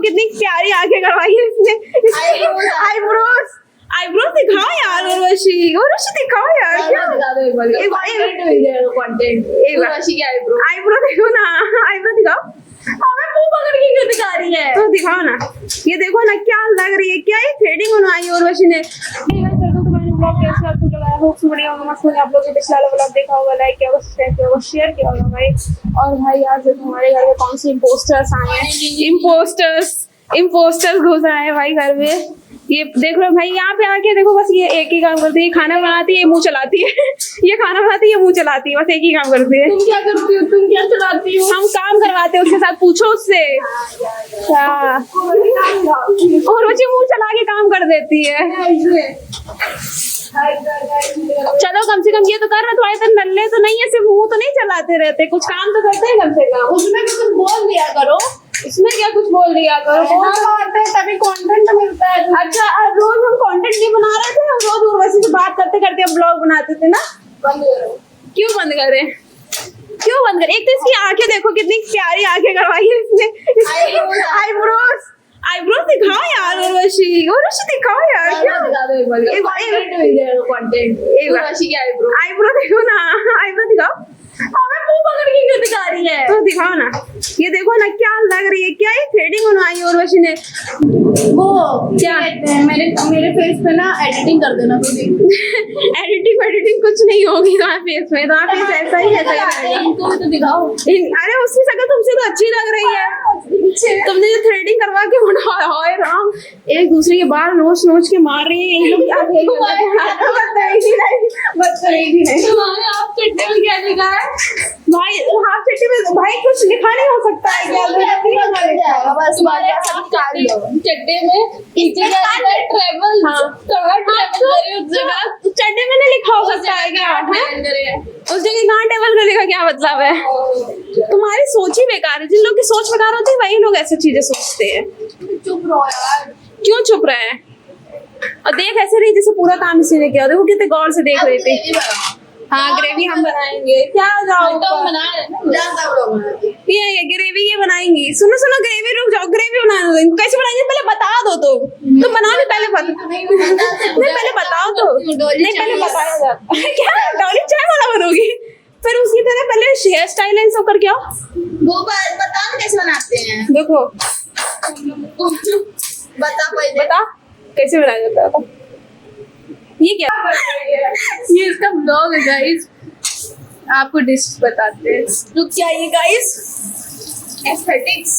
कितनी प्यारी आंखें करवाई है इसने। आईब्रोज आईब्रोज दिखाओ यार उर्वशी दिखाओ यार। आईब्रो देखो ना, आईब्रो दिखाओ। हमें मुंह पकड़ के क्यों दिखा रही है? तो दिखाओ ना, ये देखो ना क्या लग रही है, क्या ये थ्रेडिंग बनवाई है उर्वशी ने। ब्लॉग कैसे आपको लगा? होप्स बढ़िया होगा, मस्त होगा। आप लोगों ने पिछला वाला ब्लॉग देखा होगा, लाइक किया होगा, सब्सक्राइब किया होगा, शेयर किया होगा भाई। और भाई आज हमारे घर में कौन से इम्पोस्टर्स आए हैं, इम्पोस्टर्स घुस आए हैं भाई घर में। ये देख लो भाई, यहाँ पे आके देखो, बस ये एक ही काम करती है, खाना बनाती है, मुंह चलाती है। ये खाना बनाती है, मुंह चलाती है, बस एक ही काम करती है। तुम क्या करती हो? तुम क्या चलाती हो? हम काम करवाते हैं उसके साथ, पूछो उससे। और बच्चे मुंह चला के काम कर देती है। चलो कम से कम ये तो कर रहे, तुम्हारे तो नल्ले तो नहीं है, सिर्फ मुंह तो नहीं चलाते रहते, कुछ काम तो करते हैं कम से कम। उसमें भी कुछ बोल दिया करो, इसमें क्या कुछ बोल दिया करो। तभी कंटेंट मिलता है। अच्छा रोज हम कंटेंट नहीं बना रहे थे, हम रोज उर्वशी से बात करते करते हम ब्लॉग बनाते थे ना। बंद करो। क्यों बंद करें? क्यों बंद करें? एक तो इसकी आंखें देखो, कितनी प्यारी आंखें करवाई है इसने। आईब्रोज दिखाओ यार उर्वशी दिखाओ यार। आईब्रो देखो ना, आईब्रो दिखाओ। हमें मुंह पकड़ के क्यों दिखा रही है? तो दिखाओ ना, ये देखो ना क्या लग रही है, क्या ये थ्रेडिंग बनवाई है उर्वशी ने। वो क्या मेरे फेस पे ना एडिटिंग कर देना तुम। एडिटिंग कुछ नहीं होगी तुम्हारे फेस में, तुम्हारा फेस ऐसा ही है। इनको भी तो दिखाओ। अरे उसकी शक्ल तुमसे तो अच्छी लग रही है। तुमने जो थ्रेडिंग करवा के उठाया है राम, एक दूसरे के बाल नोच के मार रही है। ये लोग क्या देख रहे हैं? आप चट्टे में क्या लिखा है भाई? हाफ चट्टी में भाई कुछ लिखा नहीं हो सकता है क्या? बस चड्डे में ट्रेवल चड्डे में नहीं लिखा हो सकता है क्या? उस जगह कहाँ टेबल कर लिखा, क्या मतलब है? तुम्हारी सोच ही बेकार है। जिन लोग की सोच बेकार होती है वही लोग ऐसी चीजें सोचते हैं। चुप रहो यार। क्यों चुप रहे हैं? और देख ऐसे नहीं जैसे पूरा काम इसी ने किया। देखो कितने गौर से देख रहे थे। हाँ ग्रेवी हम बनाएंगे। क्या जाओ ये ग्रेवी ये बनाएंगी। सुनो ग्रेवी, रुक जाओ, ग्रेवी बनाना दो। कैसे बनाएंगे पहले बता दो। तुम बनाओ नहीं, पहले पहले बताओ तो। नहीं पहले बताया जाता क्या? डॉली चाय वाला बनोगी? फिर उसकी तरह पहले हेयर स्टाइल है सब करके आओ। वो बताओ कैसे बनाते हैं। देखो बता कैसे बनाया जाता है। ये क्या? ये इसका ब्लॉग है गाइस, आपको डिश बताते हैं। रुक जाइए गाइस। एस्थेटिक्स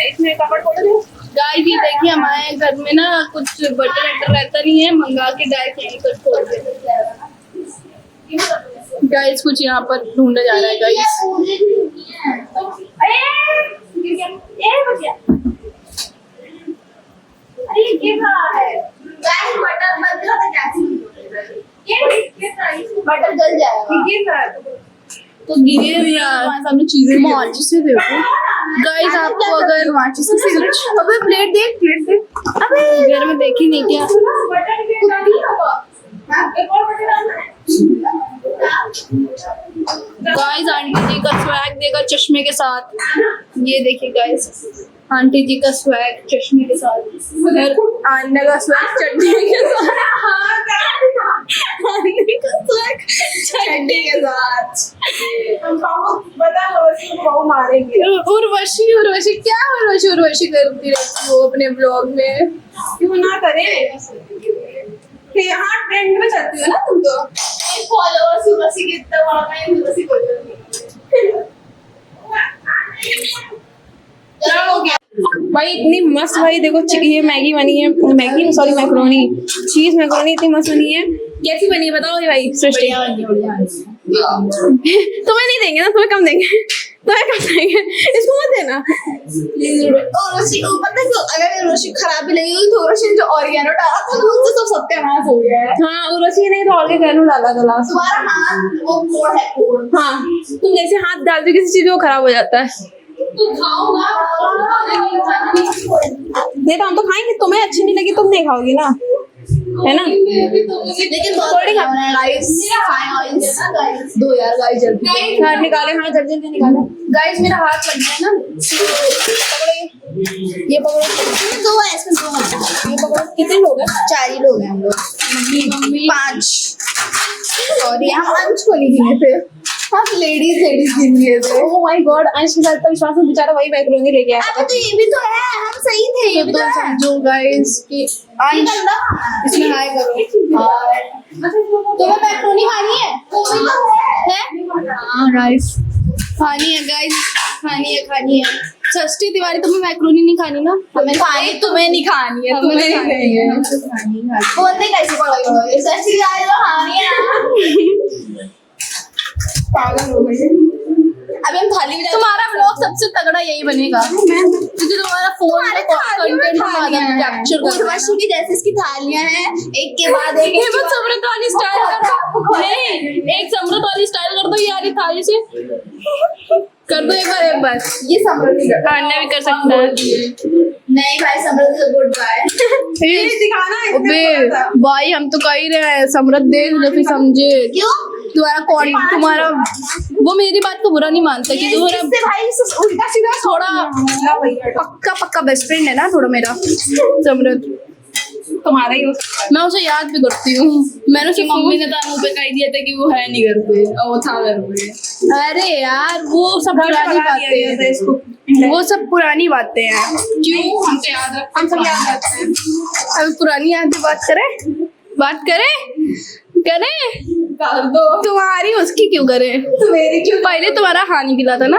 इसमें कपड़ खोल दो गाइस। ये देखिए हमारे घर में ना कुछ बटर रहता नहीं है, मंगा के डायरेक्ट यहीं पर खोल देते गाइस। कुछ यहाँ पर ढूंढा जा रहा है गाइस। अरे ये क्या है गाइस? बटर बन रहा था कैसे? बटर जल जाएगा तो गिरे भी यार। सामने चीजें माचिस से देखो गाइस। आपको अगर माचिस से कुछ, अबे प्लेट देख। अबे घर में देखी नहीं क्या? गाइस आंटी जी का स्वैग देगा चश्मे के साथ। ये देखिए गाइस, आंटी जी का स्वैग चश्मे के साथ, आन्ना का स्वैग चटनी के साथ। आंटी का स्वैग चटनी के साथ। मारेंगे। उर्वशी क्या उर्वशी करती रहती हो अपने ब्लॉग में? क्यों ना करे? यहाँ ट्रेंड में चलती हो ना तुम तो। फॉलोअर्स उर्वशी के इतना बड़ा है, उर्वशी को क्या हो गया भाई? इतनी मस्त भाई देखो ये मैगी बनी है, मैक्रोनी, चीज मैक्रोनी इतनी मस्त बनी है। कैसी बनी है बताओ भाई सृष्टि? तुम्हें नहीं देंगे ना, तुम्हें कम देंगे। इसको मत देना। पता है अगर उर्वशी खराब भी लगेगी तो उर्वशी जो ऑरिगेनो डाला था उससे सब सत्यानाश हो गया है। हाँ उर्वशी नहीं तो ऑरिगेनो डाला था लास्ट। तुम्हारा हाथ वो कोड है कोड। हाँ तुम जैसे हाथ डाल दो किसी चीज में, वो खराब हो जाता है। तुम खाओ ना। नहीं तो हम तो खाएंगे, तुम्हें अच्छी नहीं लगी तुम नहीं खाओगी ना। है ना? लेकिन थोड़ी गाइस, दो यार गाइस जल्दी हाथ निकाले, हाँ जल्दी जल्दी निकाले। गाइस मेरा हाथ लग गया ना, ये पकड़ो, दो है इसमें, दो है, ये पकड़ो। कितने लोग हैं? 4 ही लोग हैं हम लोग, मम्मी 5, सॉरी हम अंश को नहीं गिने थे, हम लेडीज गिन लिए थे। ओह माय गॉड, अंश के साथ तो विश्वास में बेचारा वही मैक्रोनी लेके आया। अब तो ये भी तो है, हम सही थे, ये भी तो है। समझो गाइस कि अंश इसमें हाय करो, हाय। तुम्हें मैक्रोनी खानी है? हाँ गाइस खानी है, गाइस खानी है। षष्ठी तिवारी तुम्हें मैक्रोनी नहीं खानी ना? हमें खानी, तुम्हें नहीं खानी है, तुम्हें नहीं खानी है। बोलते कैसे पड़ेगा? षष्ठी तिवारी तो खानी है। पागल हो गई। अभी हम थाली में तुम्हारा व्लॉग सबसे तगड़ा यही बनेगा क्योंकि तुम्हारा फोन में कंटेंट ज्यादा कैप्चर कर। उर्वशी की जैसे इसकी थालियां हैं, एक के बाद एक। हेमंत समृद्ध वाली स्टाइल नहीं, एक समृद्ध वाली स्टाइल कर दो यार, थाली से कर दो एक बार। ये समृद्धि अन्य भी कर सकता है। नहीं भाई समृद्धि गुड बाय दिखाना है। अबे भाई हम तो कह ही रहे हैं समृद्ध देख लो फिर समझे। क्यों? तुम्हारा वो मेरी बात को बुरा नहीं मानता कि तुम्हारा भाई उल्टा सीधा थोड़ा पक्का बेस्ट फ्रेंड है ना थोड़ा मेरा समृद्ध, तुम्हारा ही मैं उसे याद भी करती हूँ। मैंने उसकी मम्मी ने तो मुंह पे कह दिया था कि वो है नहीं घर पे और वो था घर पे। अरे यार वो सब पुरानी बातें हैं, वो सब पुरानी बातें हैं। क्यों? हम तो याद रख, हम सब याद रखते हैं। अभी पुरानी याद की बात करें दो तुम्हारी उसकी क्यों करें? मेरी क्यों? पहले तुम्हारा हानि गिला था ना,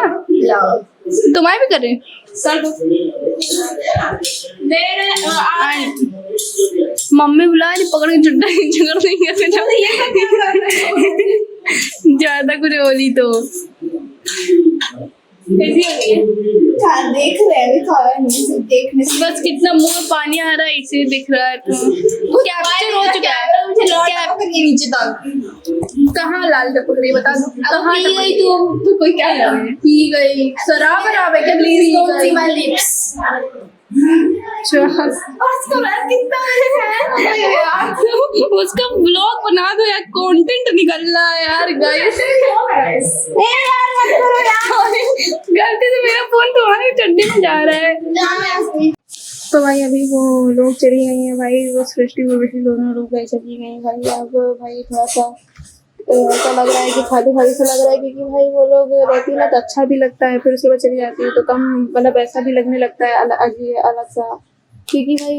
तुम्हारे भी करें। कर दो। मम्मी बुला नहीं, पकड़ के चुट्टा नीचे कर देंगे ज्यादा कुछ बोली तो। कैसी हो रही है? देख रहे हैं, देखने से बस कितना मुंह में पानी आ रहा है, इसे दिख रहा है। कैप्चर हो चुका है नीचे तक। कहाँ लाल टपक रही बता दो, कहाँ पी गई तू? कोई क्या पी गई? शराब है क्या? Please don't see my lips. उसका ब्लॉग बना दो यार, कंटेंट निकल रहा है यार गाइस। गलती से मेरा फोन तुम्हारे चड्डी में जा रहा है। तो भाई अभी वो लोग चली गई हैं भाई, वो सृष्टि उर्वशी दोनों लोग भाई चली गई हैं भाई। अब भाई थोड़ा सा ऐसा लग रहा है कि खाली खाली सा लग रहा है, क्योंकि भाई वो लोग रहती ना तो अच्छा भी लगता है, फिर उसके बाद चली जाती है तो कम मतलब ऐसा भी लगने लगता है अलग सा, क्योंकि भाई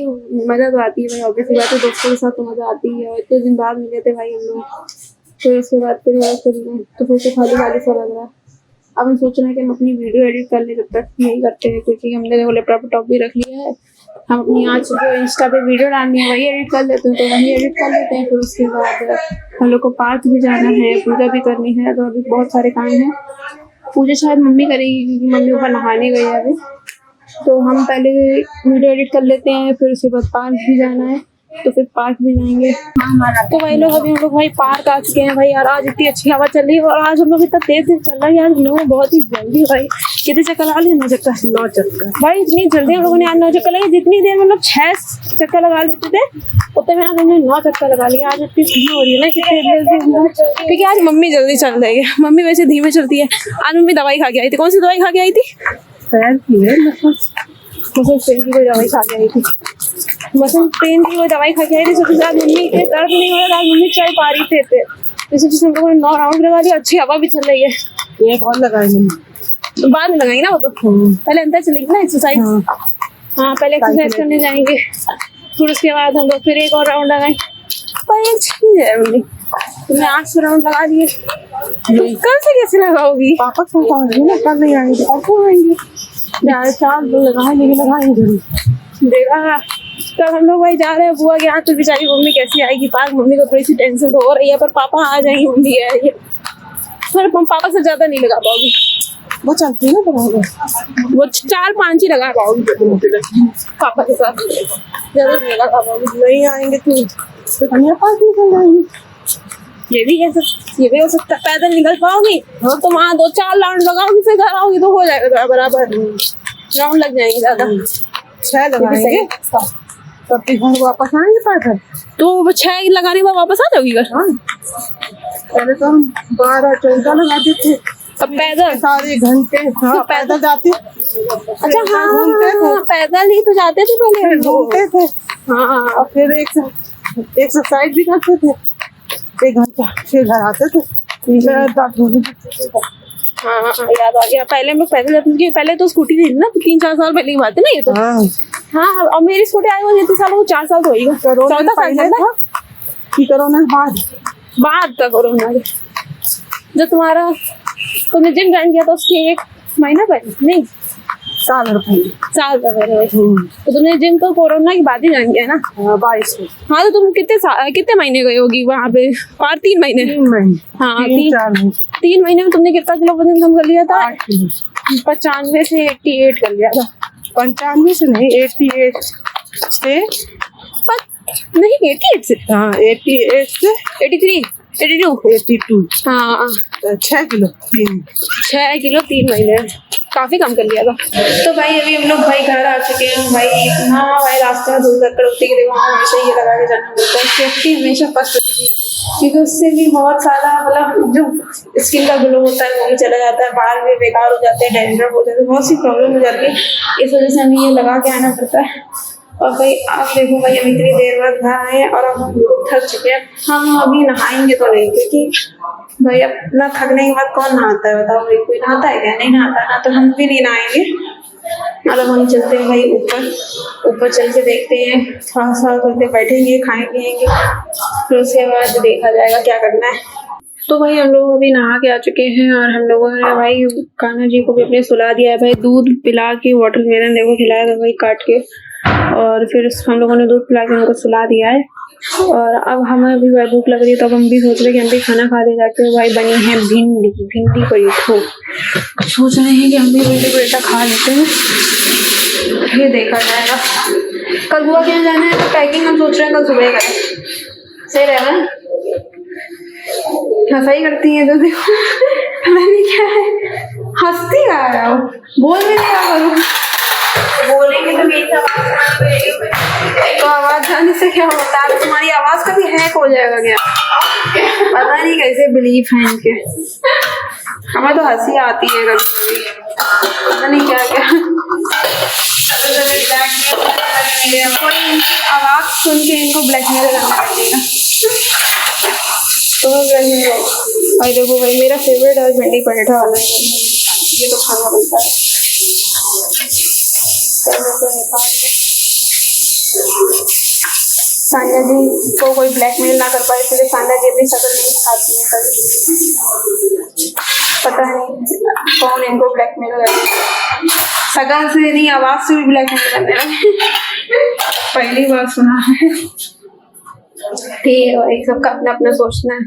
मज़ा तो आती है भाई, ऑब्वियसली बात है, दोस्तों के साथ तो मज़ा आती है। इतने दिन बाद मिले थे भाई हम लोग, फिर उसके बाद फिर वो चली गई तो फिर से खाली खाली सा लग रहा है। अब हम सोच रहे हैं कि हम अपनी वीडियो एडिट कर लें, जब तक यही करते हैं, क्योंकि हमने वो लैपटॉप भी रख लिया है। हम अपनी आज जो इंस्टा पे वीडियो डालनी है वही एडिट कर लेते हैं, तो वही एडिट कर लेते हैं। फिर उसके बाद हम लोग को पार्क भी जाना है, पूजा भी करनी है, तो अभी बहुत सारे काम हैं। पूजा शायद मम्मी करेगी क्योंकि मम्मी ऊपर नहाने गई है अभी, तो हम पहले वीडियो एडिट कर लेते हैं, फिर उसके बाद पार्क भी जाना है, तो फिर पार्क भी जाएंगे। तो भाई लोग अभी हम लोग भाई पार्क आ चुके हैं भाई। यार आज इतनी अच्छी हवा चल रही है और आज हम लोग इतना तेज चल रहा है यार, हम लोग बहुत ही जल्दी भाई कितने चक्कर लगा लिए? 9 चक्कर भाई, इतनी जल्दी हम लोगों ने आज 9 चक्कर लगे। जितनी देर में हम लोग 6 चक्कर लगा लेते थे उतने में आज हमने 9 चक्कर लगा लिया। आज इतनी धीमी हो रही है ना कितनी, क्योंकि आज मम्मी जल्दी चल रही है। मम्मी वैसे धीमे चलती है। आज मम्मी दवाई खा के आई थी। कौन सी दवाई खा के आई थी? मसल पेन की कोई दवाई खा के आई थी। मसल पेन की कोई दवाई खा के आई थी। सबसे ज्यादा मम्मी के दर्द नहीं हो रहा, मम्मी चल पा रही थे। जैसे हम लोगों ने 9 राउंड लगा लिया, अच्छी हवा भी चल रही है। एक और लगाएंगे तो बाद में लगाएंगे ना, वो तो पहले अंदर चलेंगे ना एक्सरसाइज। हाँ पहले एक्सरसाइज करने जाएंगे, फिर उसके बाद हम लोग फिर एक और राउंड लगाएं। पर एक चीज है मम्मी, तुमने 800 राउंड लगा दिए, कल से कैसे लगाओगी? पापा को कल नहीं आएंगे, परसों आएंगे। 4 लगाएंगे जरूर। देखा तब हम लोग भाई जा रहे हैं बुआ के यहाँ, तो बेचारी मम्मी कैसी आएगी पार्क? मम्मी को थोड़ी सी टेंशन तो हो रही है, पर पापा आ जाएंगे, मम्मी आ रही है। पर पापा से ज्यादा नहीं लगा पाओगी, वो चलती है ना तुम्हारे, वो 4-5 ही लगा पाओगी पापा के साथ, ज्यादा नहीं लगा पाओगी। नहीं आएंगे तो कन्या पास निकल जाएंगे। ये भी है सब, ये भी हो सकता है। पैदल निकल पाओगी तो वहाँ 2-4 राउंड लगाओगी, फिर घर आओगी तो हो जाएगा बराबर। राउंड लग जाएंगे ज्यादा, 6 लगाएंगे तब तक घर वापस आएंगे पैदल। तो 6 लगाने के बाद वापस आ जाओगी घर? हाँ, पहले तो हम 12-14 लगाते थे, अब पैदल? सारे घंटे। हाँ, पैदल जाते। अच्छा हाँ घूमते थे, पैदल ही तो जाते थे पहले। घूमते थे। हाँ और फिर एक्सरसाइज भी करते थे 1 घंटा, फिर घर आते थे। हाँ याद आ गया। पहले हम लोग पैदल जाते थे, पहले तो स्कूटी थी ना, 3-4 साल पहले की बात है ना ये तो। हाँ, हाँ और मेरी स्कूटी आई हुई 3 साल, वो 4 साल तो होगा। कोरोना 14 साल पहले था कि कोरोना बाद? बाद का कोरोना। जो तुमने जिम ज्वाइन किया था उसके 1 महीना पहले, नहीं साल पहले। साल पहले। तो तुमने जिम तो कोरोना की बाद ही ज्वाइन किया ना? 22 में। हाँ तो तुम कितने महीने गई होगी वहाँ पे? और 3 महीने? 3 महीने। हाँ 3-4 महीने। 3 महीने में तुमने कितना किलो वजन कम कर लिया था? 8 किलो। 95 से 88 कर लिया था। 95 से नहीं, 88 से। नहीं 88 से? हाँ, 88 से 83 82 82। हाँ 6 किलो 6 किलो 3 महीने, काफी कम कर लिया था। तो भाई अभी हम लोग भाई घर आ चुके हैं भाई। इतना भाई रास्ते में दूर तक उठते कि देखो हमेशा ये लगा के जाना पड़ता है। सेफ्टी हमेशा फर्स्ट होती है, क्योंकि उससे भी बहुत सारा मतलब जो स्किन का ग्लो होता है वो भी चला जाता है, बाल भी बेकार हो जाते हैं, डैंड्रफ हो जाते हैं, बहुत सी प्रॉब्लम हो जाती है। इस वजह से हमें ये लगा के आना पड़ता है। और भाई आप देखो भाई हम इतनी देर बाद घर आए हैं और अब हम लोग थक चुके हैं। हम अभी नहाएंगे तो नहीं, क्योंकि भाई अपना थकने के बाद कौन नहाता है बताओ? भाई कोई नहाता है क्या? नहीं नहाता ना, तो हम भी नहीं नहाएंगे। और अब हम चलते हैं भाई ऊपर चल के देखते हैं, थोड़ा सा करते बैठेंगे, खाएं पिएंगे, फिर उसके बाद देखा जाएगा क्या करना है। तो भाई हम लोग अभी नहा के आ चुके हैं और हम लोगों ने भाई कान्हा जी को भी अपने सुला दिया है भाई। दूध पिला के वाटरमेलन देखो खिलाया था भाई काट के, और फिर हम लोगों ने दूध पिला के उनको सुला दिया है। और अब हमें भी भाई भूख लग रही है, तो अब हम भी सोच रहे हैं कि हम भी खाना खा दे जाके। भाई बनी है भिंडी परीठो, सोच रहे हैं कि हम भी भिंडी परीठा खा लेते हैं, फिर देखा जाएगा। कल बुआ के यहाँ जाना है तो पैकिंग हम सोच रहे हैं कल सुबह करें, सही रहेगा ना? हाँ सही करती है तो देखो मैंने क्या है हंसती आ रहा हूँ, बोल भी नहीं आ करूँ, बोलेंगे तो मेरी तो आवाज जाने से क्या होता है? तुम्हारी आवाज कभी हैक हो जाएगा क्या? पता नहीं कैसे बिलीव है इनके। हमें तो हंसी आती है कभी कभी, पता नहीं क्या क्या। कोई इनकी आवाज सुन के इनको ब्लैकमेल करना पड़ेगा। तो भाई देखो भाई मेरा फेवरेट है भिंडी पराठा वाला, ये तो खाना बनता है। सान्या जी को कोई ब्लैकमेल ना कर पाए, इसलिए सान्या जी अपनी शक्ल नहीं खाती है कभी। पता नहीं कौन इनको ब्लैकमेल करे, शक्ल से नहीं आवाज से भी ब्लैकमेल करने लगे। पहली बार सुना है। ठीक है भाई, सबका अपना अपना सोचना है।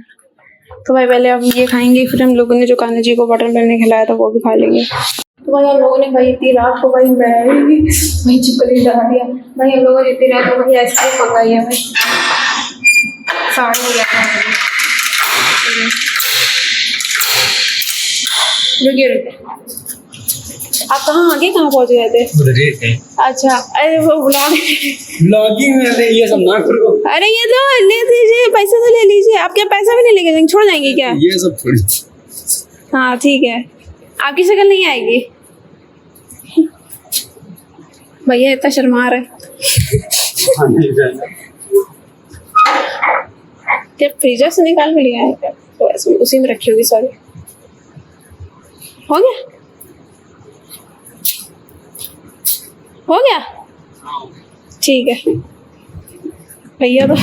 तो भाई पहले हम ये खाएंगे, फिर हम लोगों ने जो कान्हा जी को वाटरमेलन खिलाया था वो भी खा लेंगे। तो भाई हम लोगों ने भाई इतनी रात को भाई भाई चिपकली लगा दिया भाई। हम लोगों ने इतनी रात को भाई आइसक्रीम मंगाई है भाई, 11:30 रुकिए आप कहाँ पहुँच गए थे? अच्छा अरे वो ब्लॉगिंग में ये सब ना करो। अरे ये तो ले दीजिए, पैसा तो ले लीजिए। आप क्या पैसा भी नहीं लेके जाएंगे, छोड़ जाएंगे क्या? ये सब थोड़ी। हाँ ठीक है, आपकी शक्ल नहीं आएगी। भैया इतना शर्मा रहे क्या? फ्रीजर से निकाल के लिया है क्या? तो ऐसे उसी में रखी होगी। सॉरी, हो गया हो गया ठीक है भैया। तो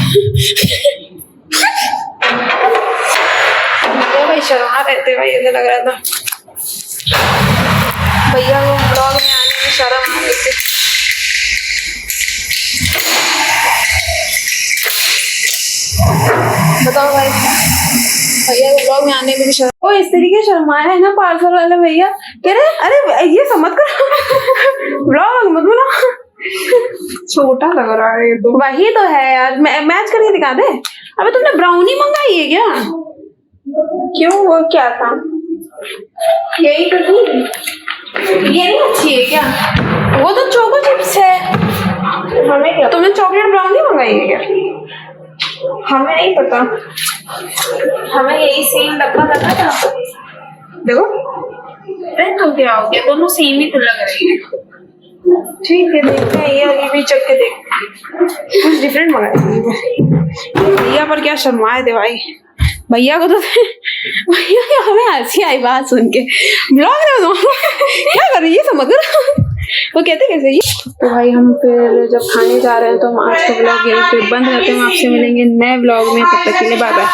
भैया भाई शर्मा रहते भाई, ऐसा लग रहा था भैया को ब्लॉग में आने में शर्म आ रही थी। बताओ भाई, भैया को ब्लॉग में आने में भी शर्म। ओ इस तरीके शर्माया है ना पार्सल वाले भैया, कह रहे अरे ये सब मत करो, ब्लॉग मत बनाओ, छोटा लग रहा है ये तो। वही तो है यार, मैच करके दिखा दे। अबे तुमने ब्राउनी मंगाई है क्या? क्यों, वो क्या था? यही तो थी, ये नहीं अच्छी है क्या? वो तो चोको चिप्स है। हमें क्या, तुमने चॉकलेट ब्राउनी मंगाई है क्या? हमें नहीं पता, हमें यही सेम डब्बा लगा था। देखो अरे तो क्या हो गया, दोनों सेम ही तो लग रही है। ठीक है देखते हैं, ये अभी भी चख के देखते हैं। कुछ डिफरेंट मंगाई भैया, पर क्या शर्माए थे भाई भैया को तो। भैया क्या, हमें हंसी आई बात सुन के। ब्लॉग में तो क्या कर रही है समझ रहा, वो कहते कैसे ये। तो भाई हम फिर जब खाने जा रहे हैं तो हम आज का ब्लॉग यहीं पे बंद करते हैं। हम आपसे मिलेंगे नए ब्लॉग में, तब तक के लिए बाय बाय।